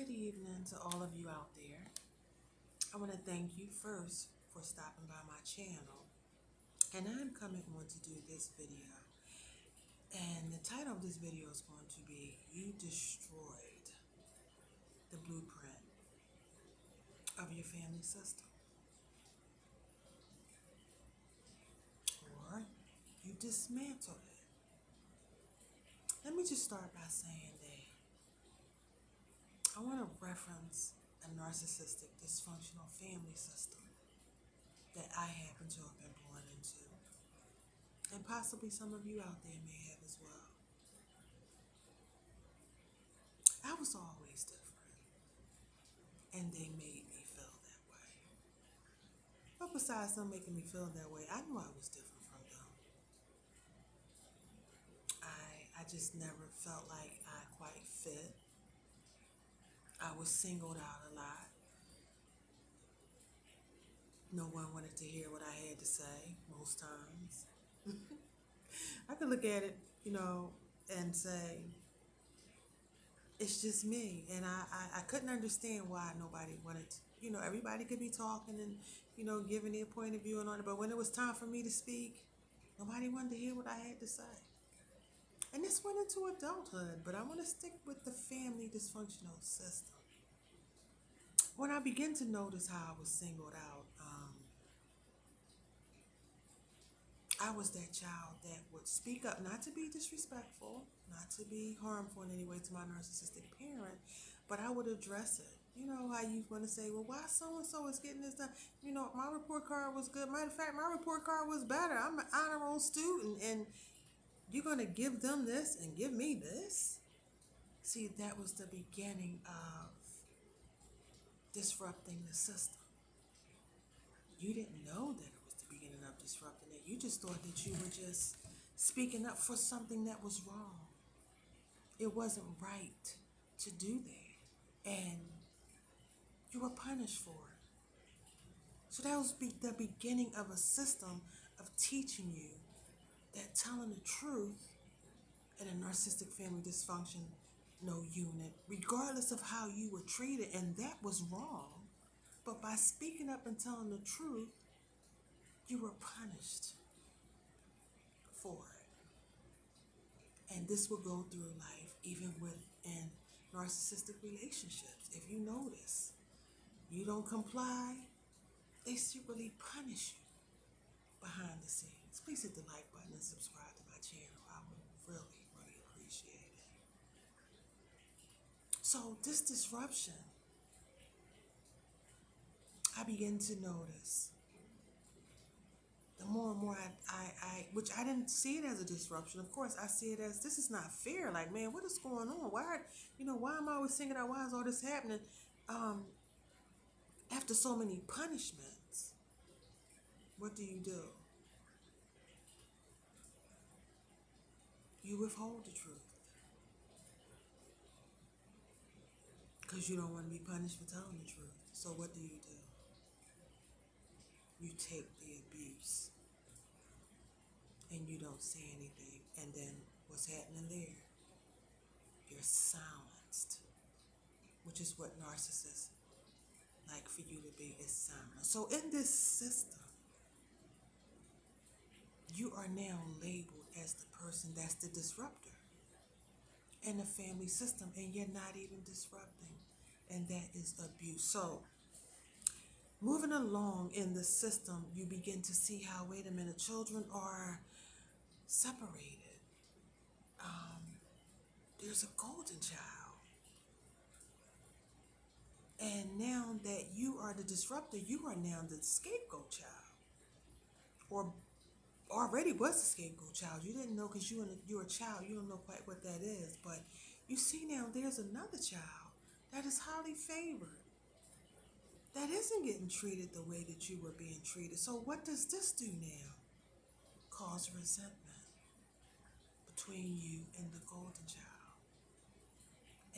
Good evening to all of you out there. I want to thank you first for stopping by my channel. And I'm coming on to do this video. And the title of this video is going to be You Destroyed the Blueprint of Your Family System. Or you dismantled it. Let me just start by saying that I want to reference a narcissistic, dysfunctional family system that I happen to have been born into. And possibly some of you out there may have as well. I was always different, and they made me feel that way. But besides them making me feel that way, I knew I was different from them. I just never felt like I quite fit. I was singled out a lot. No one wanted to hear what I had to say most times. I could look at it, and say, it's just me. And I couldn't understand why nobody wanted to, everybody could be talking and, giving their point of view and all that. But when it was time for me to speak, nobody wanted to hear what I had to say. And this went into adulthood, but I want to stick with the family dysfunctional system. When I began to notice how I was singled out, I was that child that would speak up, not to be disrespectful, not to be harmful in any way to my narcissistic parent, but I would address it. You know how you want to say, well, why so-and-so is getting this done? My report card was good. Matter of fact, my report card was better. I'm an honor roll student, and you're going to give them this and give me this? See, that was the beginning of disrupting the system. You didn't know that it was the beginning of disrupting it. You just thought that you were just speaking up for something that was wrong. It wasn't right to do that. And you were punished for it. So that was the beginning of a system of teaching you that telling the truth in a narcissistic family dysfunction, no unit, regardless of how you were treated, and that was wrong. But by speaking up and telling the truth, you were punished for it. And this will go through life, even within narcissistic relationships. If you notice, you don't comply, they secretly punish you behind the scenes. Please hit the like button and subscribe to my channel. I would really, really appreciate it. So this disruption, I begin to notice the more and more which I didn't see it as a disruption. Of course, I see it as, this is not fair. Like, man, what is going on? Why am I always singing out? Why is all this happening? After so many punishments, what do? You withhold the truth. Because you don't want to be punished for telling the truth. So what do? You take the abuse and you don't say anything. And then what's happening there? You're silenced, which is what narcissists like for you to be, is silent. So in this system, you are now labeled as the person that's the disruptor in the family system, and you're not even disrupting, and that is abuse. So moving along in the system, you begin to see how, wait a minute, children are separated. There's a golden child. And now that you are the disruptor, you are now the scapegoat child. Or already was the scapegoat child. You didn't know because you're a child. You don't know quite what that is. But you see now there's another child that is highly favored, that isn't getting treated the way that you were being treated. So what does this do now? Cause resentment between you and the golden child.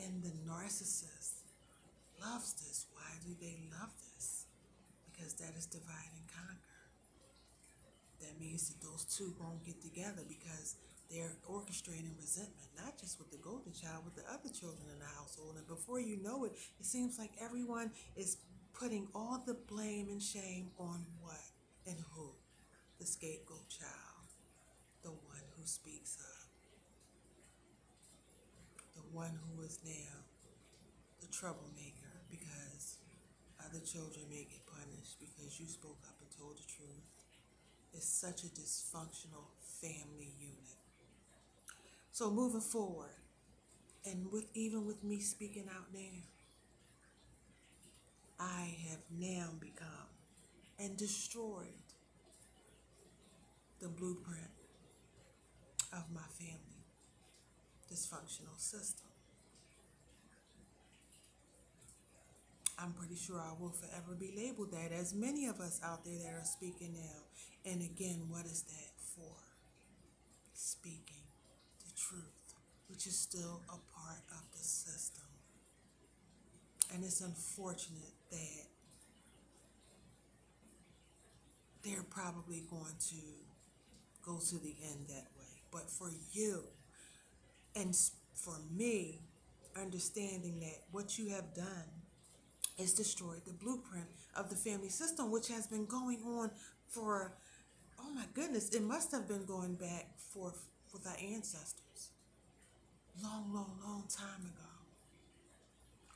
And the narcissist loves this. Why do they love this? Because that is divide and conquer. That means that those two won't get together, because They're orchestrating resentment, not just with the golden child, with the other children in the household. And before you know it, it seems like everyone is putting all the blame and shame on what and who? The scapegoat child, the one who speaks up, the one who is now the troublemaker because other children may get punished because you spoke up and told the truth. It's such a dysfunctional family unit. So moving forward, and even with me speaking out now, I have now become and destroyed the blueprint of my family dysfunctional system. I'm pretty sure I will forever be labeled that, as many of us out there that are speaking now. And again, what is that for? Speaking the truth, which is still a part of the system. And it's unfortunate that they're probably going to go to the end that way. But for you and for me, understanding that what you have done is destroyed the blueprint of the family system, which has been going on for, oh my goodness, it must have been going back for with our ancestors, long time ago,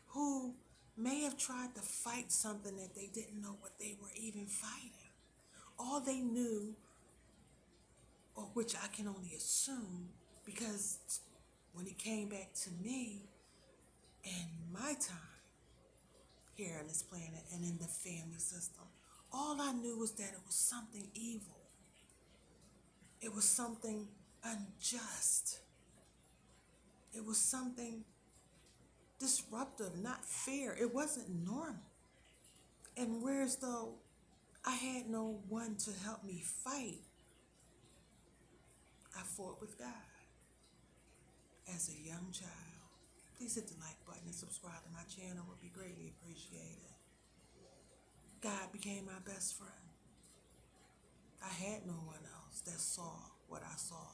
who may have tried to fight something that they didn't know what they were even fighting. All they knew, or which I can only assume, because when it came back to me and my time here on this planet and in the family system, all I knew was that it was something evil. It was something unjust. It was something disruptive, not fair. It wasn't normal. And whereas though I had no one to help me fight, I fought with God as a young child. Please hit the like button and subscribe to my channel. It would be greatly appreciated. God became my best friend. I had no one else that saw what I saw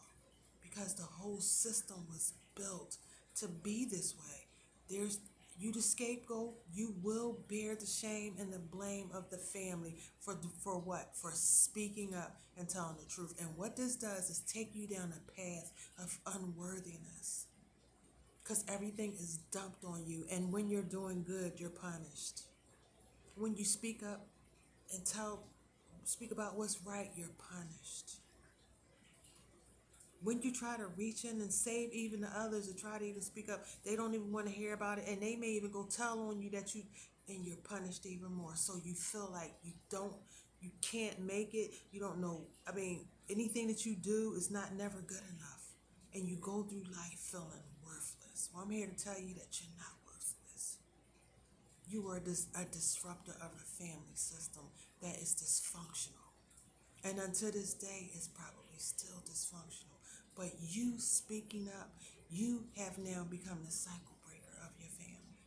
because the whole system was built to be this way. There's you the scapegoat, you will bear the shame and the blame of the family for what? For speaking up and telling the truth. And what this does is take you down a path of unworthiness, because everything is dumped on you. And when you're doing good, you're punished. When you speak up and speak about what's right, you're punished. When you try to reach in and save even the others and try to even speak up, they don't even want to hear about it, and they may even go tell on you that and you're punished even more. So you feel like you can't make it. You don't know. I mean, anything that you do is never good enough, and you go through life feeling worthless. Well, I'm here to tell you that you're not worthless. You are a disruptor of a family system that is dysfunctional. And until this day, it's probably still dysfunctional. But you speaking up, you have now become the cycle breaker of your family.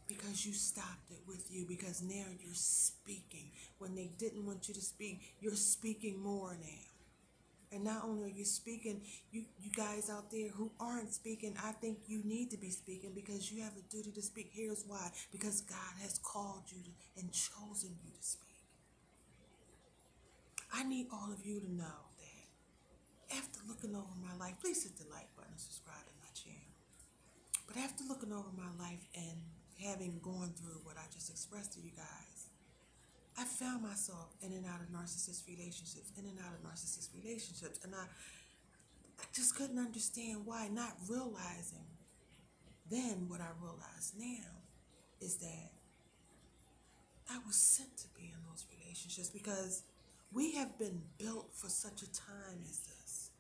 Because you stopped it with you, because now you're speaking. When they didn't want you to speak, you're speaking more now. And not only are you speaking, you guys out there who aren't speaking, I think you need to be speaking, because you have a duty to speak. Here's why. Because God has called you and chosen you to speak. I need all of you to know that after looking over my life, please hit the like button and subscribe to my channel. But after looking over my life and having gone through what I just expressed to you guys, I found myself in and out of narcissist relationships, and I just couldn't understand why, not realizing then what I realize now is that I was sent to be in those relationships, because we have been built for such a time as this.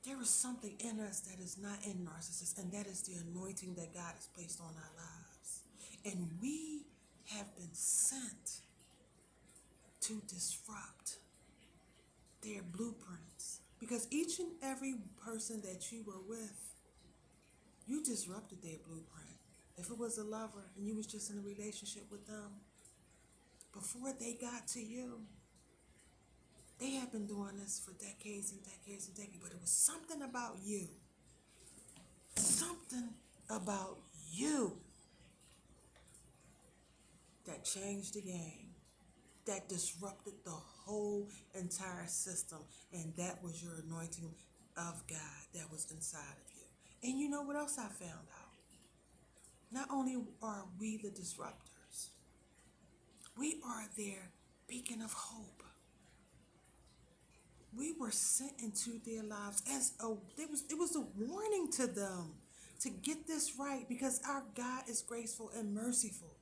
There is something in us that is not in narcissists, and that is the anointing that God has placed on our lives. And we have been sent to disrupt their blueprints, because each and every person that you were with, you disrupted their blueprint. If it was a lover and you was just in a relationship with them, before they got to you, They have been doing this for decades and decades and decades, but it was something about you. Something about you that changed the game, that disrupted the whole entire system, and that was your anointing of God that was inside of you. And you know what else I found out? Not only are we the disruptors, we are their beacon of hope. We were sent into their lives as it was a warning to them to get this right because our God is graceful and merciful.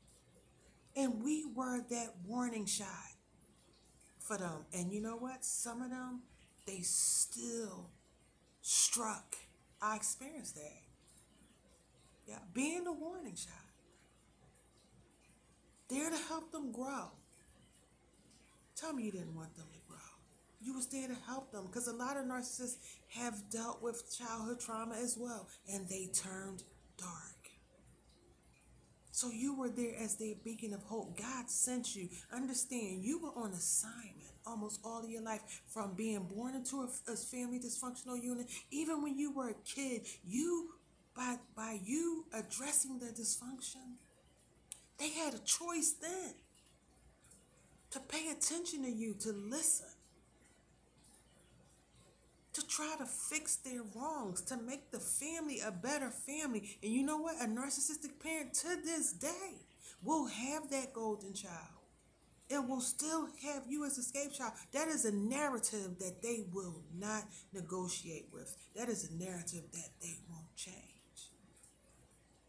And we were that warning shot for them. And you know what? Some of them, they still struck. I experienced that. Yeah, being the warning shot. There to help them grow. Tell me you didn't want them to grow. You was there to help them because a lot of narcissists have dealt with childhood trauma as well, and they turned dark. So you were there as their beacon of hope. God sent you. Understand, you were on assignment almost all of your life, from being born into a family dysfunctional unit. Even when you were a kid, you by you addressing the dysfunction, they had a choice then to pay attention to you, to listen, to try to fix their wrongs, to make the family a better family. And you know what? A narcissistic parent to this day will have that golden child. It will still have you as a scapegoat. That is a narrative that they will not negotiate with. That is a narrative that they won't change.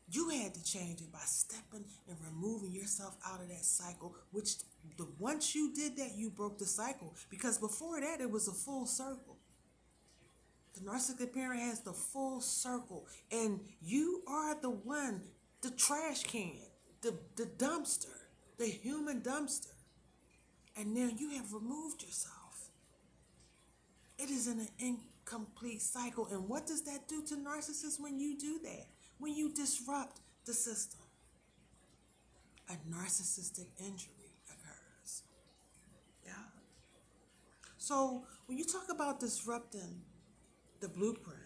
You had to change it by stepping and removing yourself out of that cycle, which once you did that, you broke the cycle. Because before that, it was a full circle. The narcissistic parent has the full circle, and you are the one, the trash can, the dumpster, the human dumpster. And now you have removed yourself. It is an incomplete cycle. And what does that do to narcissists when you do that? When you disrupt the system? A narcissistic injury occurs. Yeah. So when you talk about disrupting the blueprint,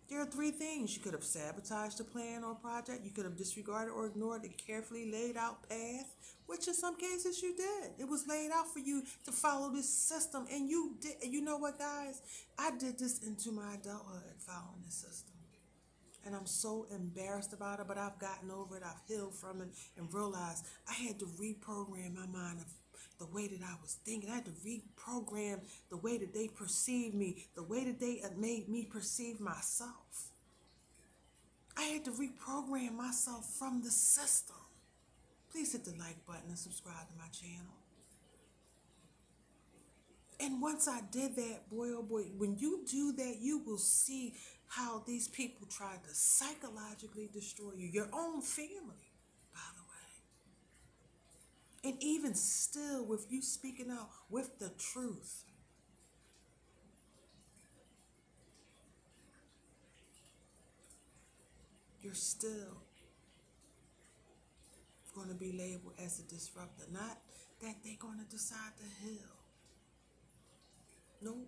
there are three things. You could have sabotaged the plan or project. You could have disregarded or ignored the carefully laid out path, which in some cases you did. It was laid out for you to follow this system, and you did. You know what, guys? I did this into my adulthood, following this system. And I'm so embarrassed about it, but I've gotten over it. I've healed from it and realized I had to reprogram my mind of the way that I was thinking. I had to reprogram the way that they perceived me, the way that they made me perceive myself. I had to reprogram myself from the system. Please hit the like button and subscribe to my channel. And once I did that, boy, oh boy, when you do that, you will see how these people try to psychologically destroy you, your own family, by the way. And even still, with you speaking out with the truth, you're still going to be labeled as a disruptor. Not that they're going to decide to heal. Nope.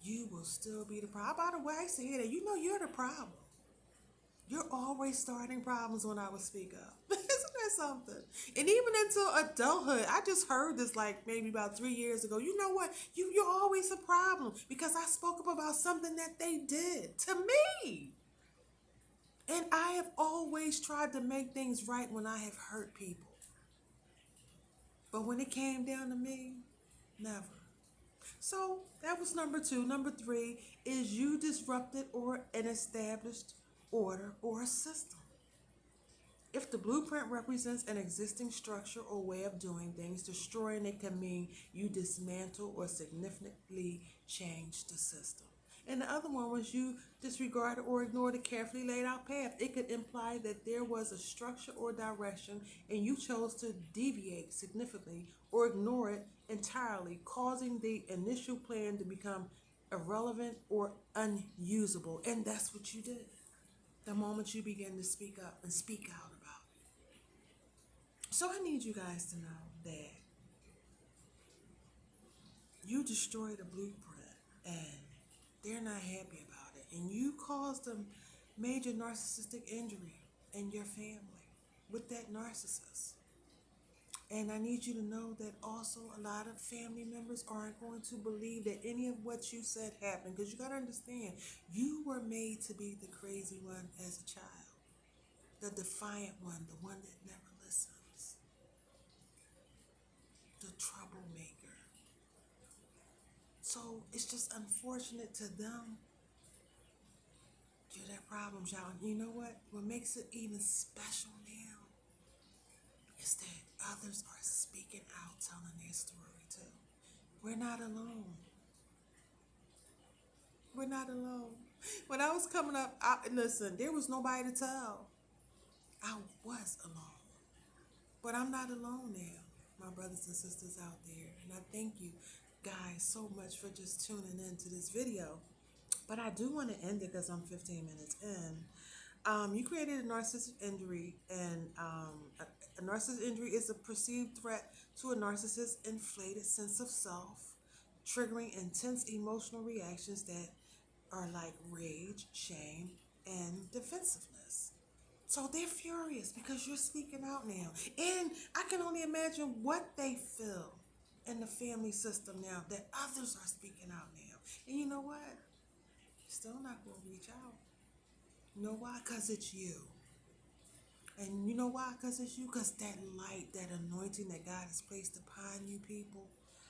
You will still be the problem. By the way, I say that you know you're the problem. You're always starting problems when I would speak up. Isn't that something? And even into adulthood, I just heard this like maybe about 3 years ago. You know what? You're always a problem because I spoke up about something that they did to me. And I have always tried to make things right when I have hurt people. But when it came down to me, never. So that was number 2. Number 3 is you disrupted or an established order or a system. If the blueprint represents an existing structure or way of doing things, destroying it can mean you dismantle or significantly change the system. And the other one was you disregarded or ignored a carefully laid out path. It could imply that there was a structure or direction and you chose to deviate significantly or ignore it entirely, causing the initial plan to become irrelevant or unusable. And that's what you did the moment you began to speak up and speak out about it. So I need you guys to know that You destroyed a blueprint and they're not happy about it. And you caused a major narcissistic injury in your family with that narcissist. And I need you to know that also a lot of family members aren't going to believe that any of what you said happened, because you got to understand, you were made to be the crazy one as a child, the defiant one, the one that never listens, the troublemaker. So it's just unfortunate to them. You their problems, y'all. And you know what? What makes it even special now is that others are speaking out, telling their story too. We're not alone. We're not alone. When I was coming up, listen, there was nobody to tell. I was alone. But I'm not alone now, my brothers and sisters out there. And I thank you guys so much for just tuning in to this video. But I do want to end it because I'm 15 minutes in. You created a narcissistic injury, and a narcissistic injury is a perceived threat to a narcissist's inflated sense of self, triggering intense emotional reactions that are like rage, shame, and defensiveness. So they're furious because you're speaking out now. And I can only imagine what they feel in the family system now that others are speaking out now. And you know what? Still not going to reach out. You know why? Because it's you. And you know why? Because it's you. Because that light, that anointing that God has placed upon you people,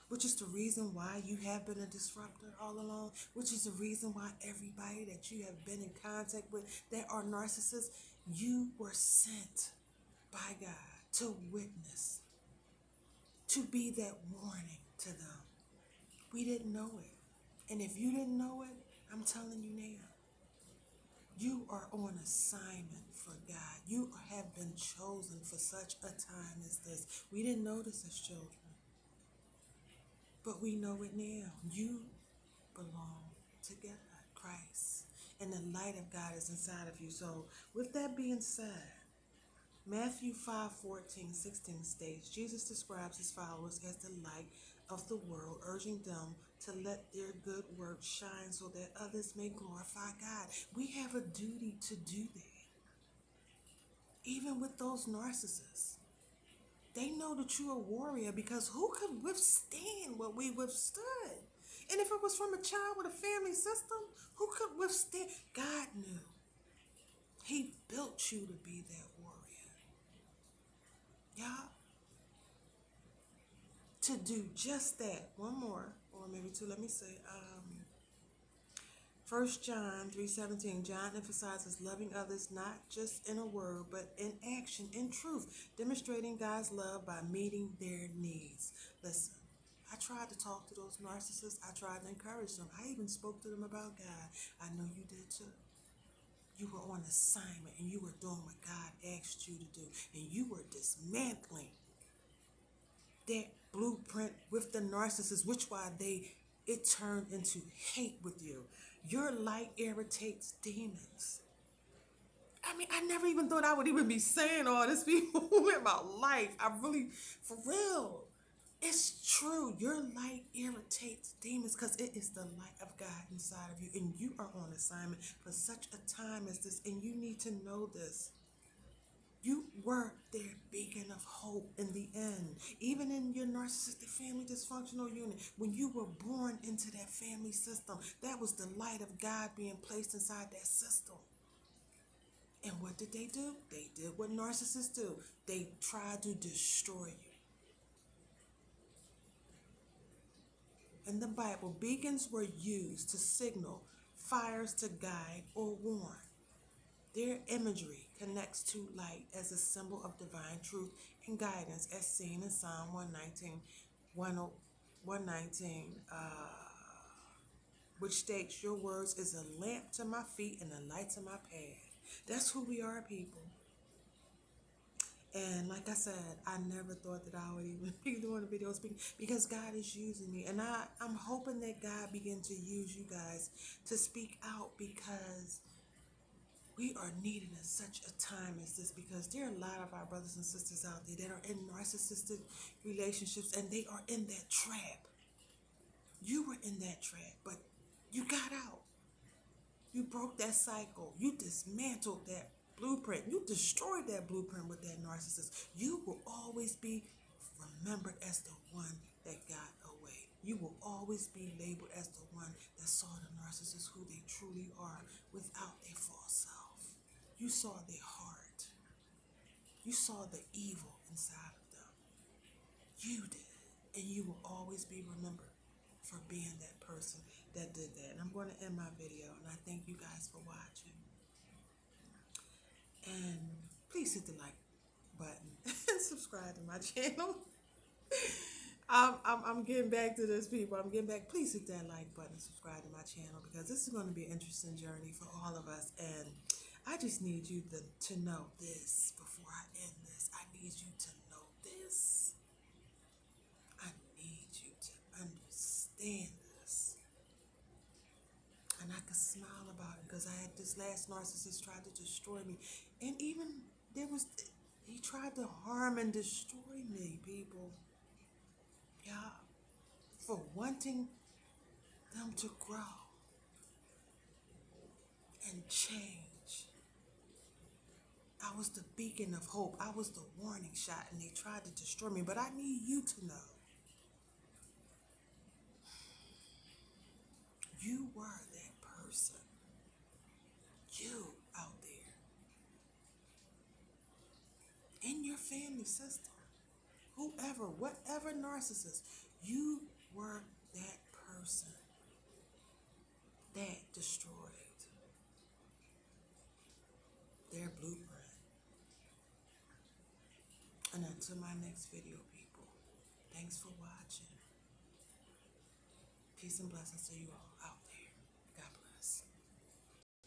which is the reason why you have been a disruptor all along, which is the reason why everybody that you have been in contact with that are narcissists, you were sent by God to witness, to be that warning to them. We didn't know it. And if you didn't know it, I'm telling you now, you are on assignment for God. You have been chosen for such a time as this. We didn't know this as children, but we know it now. You belong to God, Christ, and the light of God is inside of you. So with that being said, Matthew 5:14-16 states, Jesus describes his followers as the light of the world, urging them to let their good works shine so that others may glorify God. We have a duty to do that, even with those narcissists. They know that you're a warrior, because who could withstand what we withstood? And if it was from a child with a family system, who could withstand? God knew. He built you to be that warrior. Yeah. To do just that. One more, or maybe two, let me say. 1 John 3:17, John emphasizes loving others not just in a word, but in action, in truth, demonstrating God's love by meeting their needs. Listen, I tried to talk to those narcissists. I tried to encourage them. I even spoke to them about God. I know you did too. You were on assignment and you were doing what God asked you to do. And you were dismantling that blueprint with the narcissist, which why it turned into hate with you. Your light irritates demons. I mean, I never even thought I would even be saying all this people in my life. I really, for real. It's true. Your light irritates demons because it is the light of God inside of you. And you are on assignment for such a time as this. And you need to know this. You were their beacon of hope in the end. Even in your narcissistic family dysfunctional unit, when you were born into that family system, that was the light of God being placed inside that system. And what did they do? They did what narcissists do. They tried to destroy you. In the Bible, beacons were used to signal, fires to guide or warn. Their imagery connects to light as a symbol of divine truth and guidance, as seen in Psalm 119, which states, your words is a lamp to my feet and a light to my path. That's who we are, people. And like I said, I never thought that I would even be doing a video speaking, because God is using me. And I'm hoping that God begin to use you guys to speak out, because we are needed in such a time as this, because there are a lot of our brothers and sisters out there that are in narcissistic relationships and they are in that trap. You were in that trap, but you got out. You broke that cycle. You dismantled that blueprint. You destroyed that blueprint with that narcissist. You will always be remembered as the one that got away. You will always be labeled as the one that saw the narcissist who they truly are without their false self. You saw their heart. You saw the evil inside of them. You did. And you will always be remembered for being that person that did that. And I'm going to end my video, and I thank you guys for watching. And please hit the like button and subscribe to my channel. I'm getting back to this, people. I'm getting back. Please hit that like button and subscribe to my channel, because this is going to be an interesting journey for all of us. And I just need you to know this before I end this. I need you to know this. I need you to understand this. And I could smile about it, because I had this last narcissist tried to destroy me. And even he tried to harm and destroy me, people. Yeah. For wanting them to grow and change. I was the beacon of hope. I was the warning shot, and they tried to destroy me. But I need you to know, you were that person. You out there in your family system, whoever, whatever narcissist, you were that person that destroyed their blueprint. And until my next video, people, thanks for watching. Peace and blessings to you all. Out.